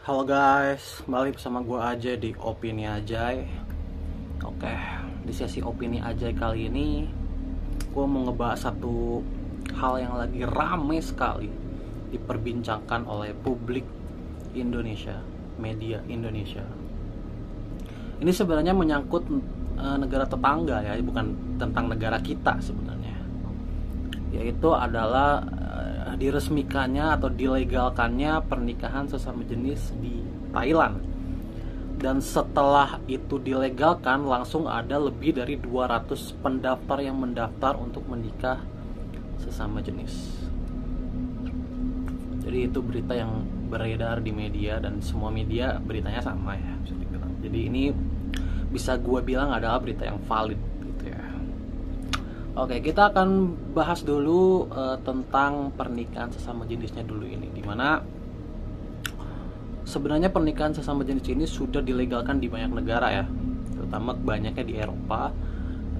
Halo guys, kembali bersama gue Ajay di Opini Ajay. Oke, di sesi Opini Ajay kali ini gue mau ngebahas satu hal yang lagi rame sekali diperbincangkan oleh publik Indonesia, media Indonesia. Ini sebenarnya menyangkut negara tetangga ya, bukan tentang negara kita sebenarnya. Yaitu adalah diresmikannya atau dilegalkannya pernikahan sesama jenis di Thailand. Dan setelah itu dilegalkan, langsung ada lebih dari 200 pendaftar yang mendaftar untuk menikah sesama jenis. Jadi itu berita yang beredar di media, dan semua media beritanya sama ya, bisa dibilang. Jadi ini bisa gue bilang adalah berita yang valid gitu ya. Oke, kita akan bahas dulu tentang pernikahan sesama jenisnya dulu ini, dimana sebenarnya pernikahan sesama jenis ini sudah dilegalkan di banyak negara ya, terutama banyaknya di Eropa,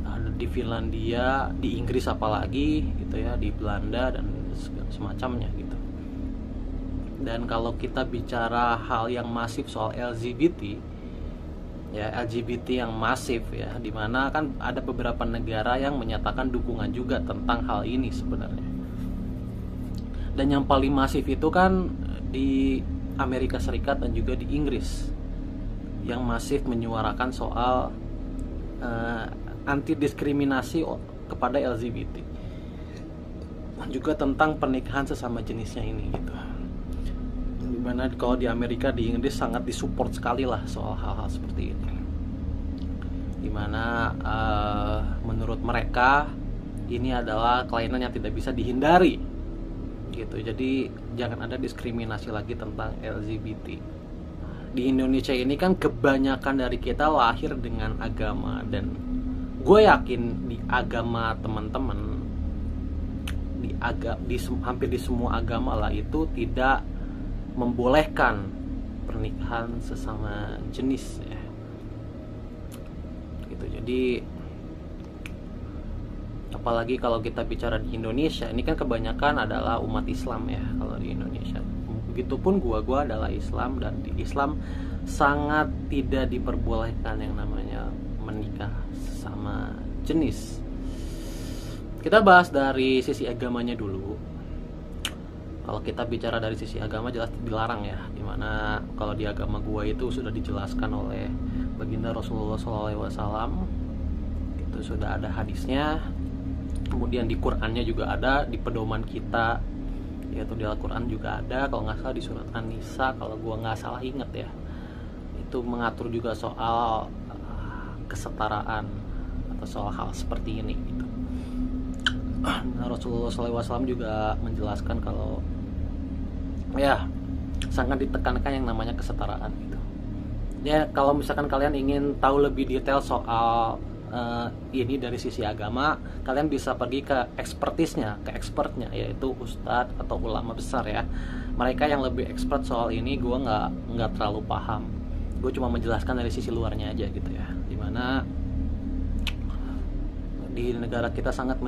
ada di Finlandia, di Inggris apalagi gitu ya, di Belanda dan semacamnya gitu. Dan kalau kita bicara hal yang masif soal LGBT ya, LGBT yang masif ya, dimana kan ada beberapa negara yang menyatakan dukungan juga tentang hal ini sebenarnya. Dan yang paling masif itu kan di Amerika Serikat dan juga di Inggris, yang masif menyuarakan soal anti diskriminasi kepada LGBT, dan juga tentang pernikahan sesama jenisnya ini gitu. Dimana kalau di Amerika, di Inggris sangat disupport sekali lah soal hal-hal seperti ini, dimana menurut mereka ini adalah kelainan yang tidak bisa dihindari gitu. Jadi jangan ada diskriminasi lagi tentang LGBT. Di Indonesia ini kan kebanyakan dari kita lahir dengan agama, dan gue yakin di agama teman-teman, hampir di semua agama lah, itu tidak membolehkan pernikahan sesama jenis ya. Gitu. Jadi apalagi kalau kita bicara di Indonesia, ini kan kebanyakan adalah umat Islam ya kalau di Indonesia. Begitupun gua adalah Islam, dan di Islam sangat tidak diperbolehkan yang namanya menikah sesama jenis. Kita bahas dari sisi agamanya dulu. Kalau kita bicara dari sisi agama, jelas dilarang ya, dimana kalau di agama gua itu sudah dijelaskan oleh baginda Rasulullah SAW, itu sudah ada hadisnya. Kemudian di Qurannya juga ada, di pedoman kita yaitu di Al-Quran juga ada, kalau nggak salah di surat An-Nisa, kalau gua nggak salah inget ya, itu mengatur juga soal kesetaraan atau soal hal seperti ini gitu. Nah, Rasulullah SAW juga menjelaskan kalau ya sangat ditekankan yang namanya kesetaraan gitu. Ya kalau misalkan kalian ingin tahu lebih detail soal ini dari sisi agama, kalian bisa pergi ke expertnya, yaitu ustadz atau ulama besar ya. Mereka yang lebih expert soal ini, gue nggak terlalu paham. Gue cuma menjelaskan dari sisi luarnya aja gitu ya. Dimana di negara kita sangat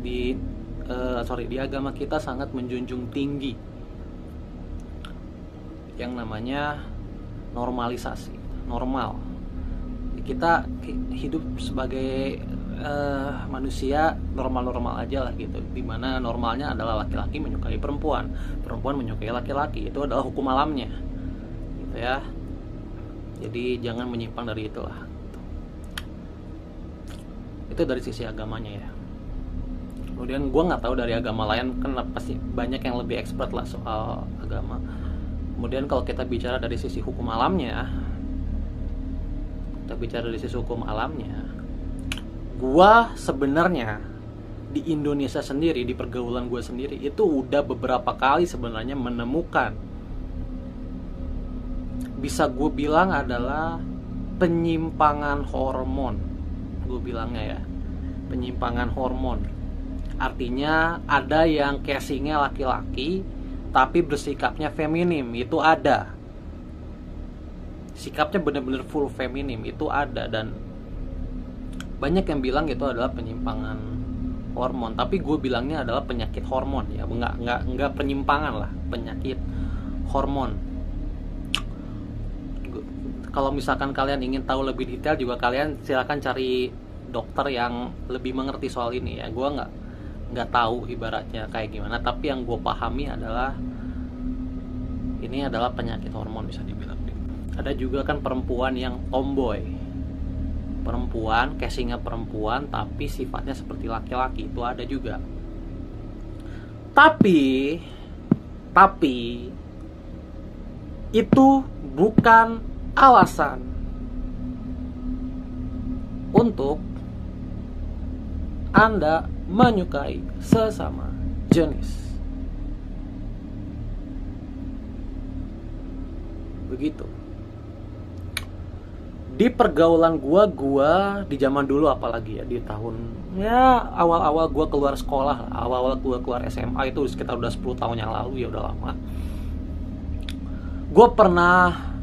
di agama kita sangat menjunjung tinggi yang namanya normalisasi, normal. Kita hidup sebagai manusia normal-normal aja lah gitu, dimana normalnya adalah laki-laki menyukai perempuan, perempuan menyukai laki-laki, itu adalah hukum alamnya gitu ya. Jadi jangan menyimpang dari itulah gitu. Itu dari sisi agamanya ya. Kemudian gue nggak tahu dari agama lain, kan pasti banyak yang lebih expert lah soal agama. Kemudian kalau kita bicara dari sisi hukum alamnya, gue sebenarnya di Indonesia sendiri, di pergaulan gue sendiri, itu udah beberapa kali sebenarnya menemukan, bisa gue bilang adalah penyimpangan hormon. Gue bilangnya ya, penyimpangan hormon. Artinya ada yang casingnya laki-laki tapi bersikapnya feminim, itu ada. Sikapnya benar-benar full feminim, itu ada. Dan banyak yang bilang itu adalah penyimpangan hormon, tapi gue bilangnya adalah penyakit hormon ya, nggak penyimpangan lah, penyakit hormon. kalau misalkan kalian ingin tahu lebih detail juga, kalian silakan cari dokter yang lebih mengerti soal ini ya. Gue nggak tahu ibaratnya kayak gimana, tapi yang gue pahami adalah ini adalah penyakit hormon bisa dibilang. Ada juga kan perempuan yang tomboy, perempuan, casingnya perempuan tapi sifatnya seperti laki-laki, itu ada juga. Tapi itu bukan alasan untuk Anda menyukai sesama jenis. Begitu. Di pergaulan gua di zaman dulu, apalagi ya di tahun ya awal-awal gua keluar sekolah, awal-awal gua keluar SMA, itu sekitar udah 10 tahun yang lalu ya, udah lama. Gua pernah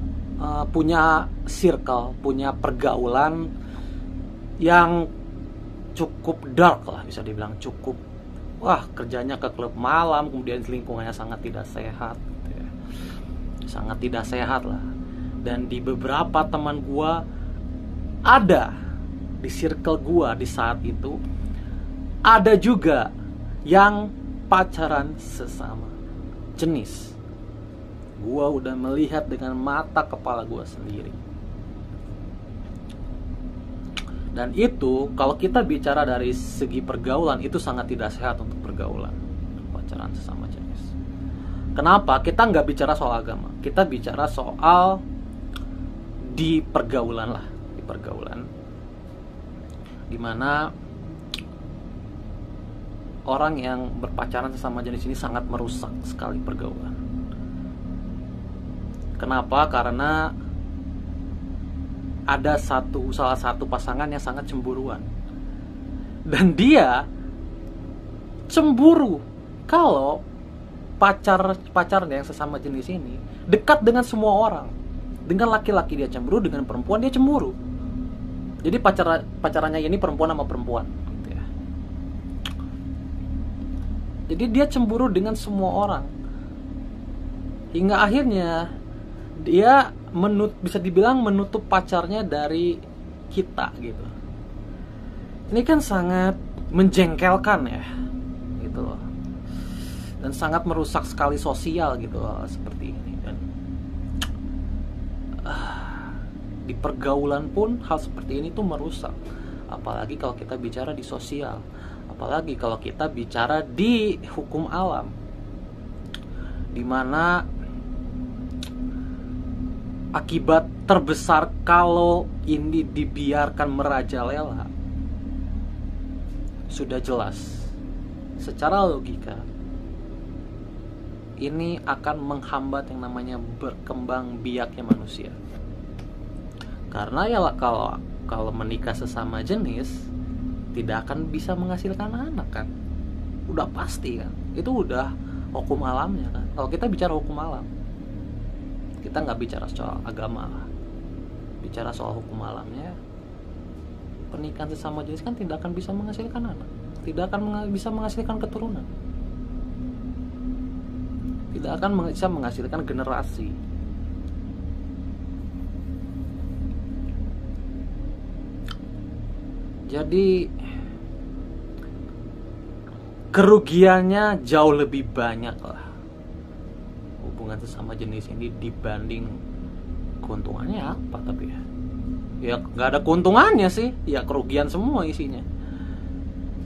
punya circle, punya pergaulan yang cukup dark lah bisa dibilang, cukup kerjanya ke klub malam, kemudian lingkungannya sangat tidak sehat gitu ya. Sangat tidak sehat lah. Dan di beberapa teman gua ada di circle gua di saat itu, ada juga yang pacaran sesama jenis. Gua udah melihat dengan mata kepala gua sendiri. Dan itu kalau kita bicara dari segi pergaulan, itu sangat tidak sehat untuk pergaulan pacaran sesama jenis. Kenapa? Kita nggak bicara soal agama, kita bicara soal di pergaulan lah, di pergaulan dimana orang yang berpacaran sesama jenis ini sangat merusak sekali pergaulan. Kenapa? Karena ada salah satu pasangan yang sangat cemburuan, dan dia cemburu kalau pacarnya yang sesama jenis ini dekat dengan semua orang. Dengan laki-laki dia cemburu, dengan perempuan dia cemburu. Jadi pacarannya ini perempuan sama perempuan gitu ya. Jadi dia cemburu dengan semua orang, hingga akhirnya dia bisa dibilang menutup pacarnya dari kita gitu. Ini kan sangat menjengkelkan ya gitu loh, dan sangat merusak sekali sosial gitu loh, seperti ini. Dan di pergaulan pun hal seperti ini tuh merusak, apalagi kalau kita bicara di sosial, apalagi kalau kita bicara di hukum alam, dimana akibat terbesar kalau ini dibiarkan merajalela sudah jelas secara logika. Ini akan menghambat yang namanya berkembang biaknya manusia. Karena ya kalau menikah sesama jenis tidak akan bisa menghasilkan anak kan. Udah pasti kan. Itu udah hukum alamnya kan. Kalau kita bicara hukum alam, kita nggak bicara soal agama lah. Bicara soal hukum alamnya, pernikahan sesama jenis kan tidak akan bisa menghasilkan anak, tidak akan bisa menghasilkan keturunan, tidak akan bisa menghasilkan generasi. Jadi kerugiannya jauh lebih banyak lah hubungan sesama jenis ini dibanding keuntungannya apa. Tapi ya nggak ada keuntungannya sih, ya kerugian semua isinya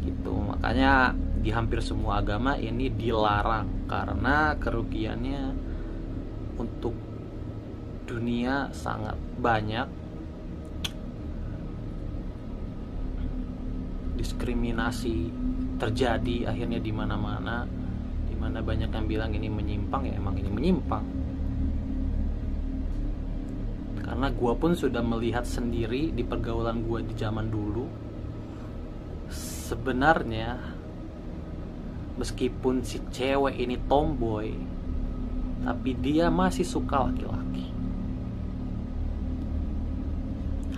gitu. Makanya di hampir semua agama ini dilarang, karena kerugiannya untuk dunia sangat banyak. Diskriminasi terjadi akhirnya di mana-mana, di mana banyak yang bilang ini menyimpang, ya emang ini menyimpang. Karena gue pun sudah melihat sendiri di pergaulan gue di zaman dulu, sebenarnya meskipun si cewek ini tomboy, tapi dia masih suka laki-laki.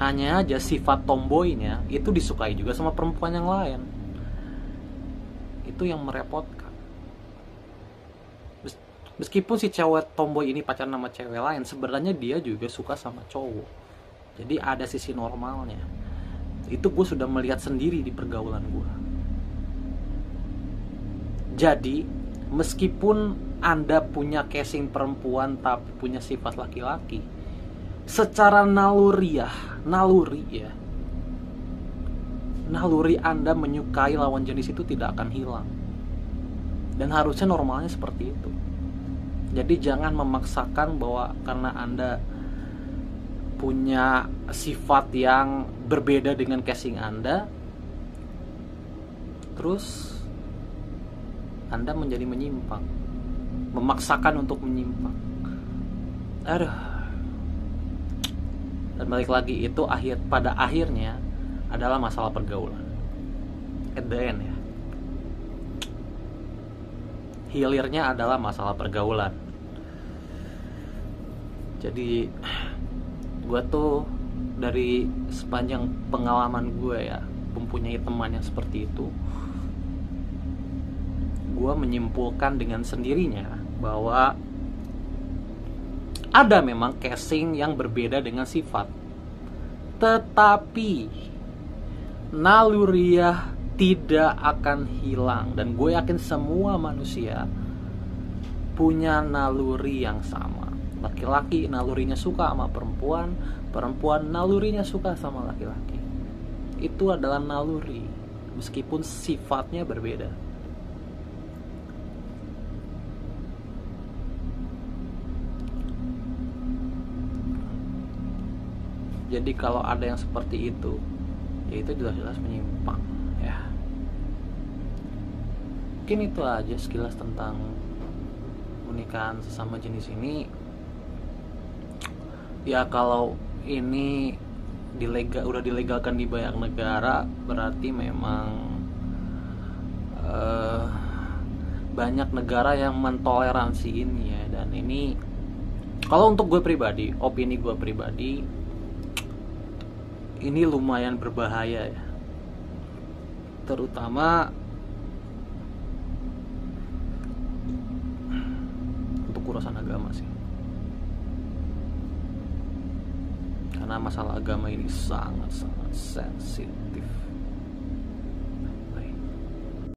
Hanya aja sifat tomboynya itu disukai juga sama perempuan yang lain. Itu yang merepotkan. Meskipun si cewek tomboy ini pacaran sama cewek lain, sebenarnya dia juga suka sama cowok. Jadi ada sisi normalnya. Itu gue sudah melihat sendiri di pergaulan gue. Jadi meskipun Anda punya casing perempuan tapi punya sifat laki-laki, secara naluri Anda menyukai lawan jenis itu tidak akan hilang. Dan harusnya normalnya seperti itu. Jadi jangan memaksakan bahwa karena Anda punya sifat yang berbeda dengan casing Anda, terus Anda menjadi menyimpang, memaksakan untuk menyimpang. Aduh. Dan balik lagi, itu pada akhirnya adalah masalah pergaulan. At the end ya, hilirnya adalah masalah pergaulan. Jadi gue tuh dari sepanjang pengalaman gue ya, mempunyai teman yang seperti itu, gue menyimpulkan dengan sendirinya bahwa ada memang casing yang berbeda dengan sifat, tetapi naluriah tidak akan hilang. Dan gue yakin semua manusia punya naluri yang sama. Laki-laki nalurinya suka sama perempuan, perempuan nalurinya suka sama laki-laki. Itu adalah naluri, meskipun sifatnya berbeda. Jadi kalau ada yang seperti itu, ya itu jelas-jelas menyimpang ya. Mungkin itu aja sekilas tentang pernikahan sesama jenis ini. Ya kalau ini udah dilegalkan di banyak negara, berarti memang banyak negara yang mentoleransi ini ya. Dan ini kalau untuk gue pribadi, opini gue pribadi, ini lumayan berbahaya ya, terutama untuk urusan agama sih. Karena masalah agama ini sangat-sangat sensitif.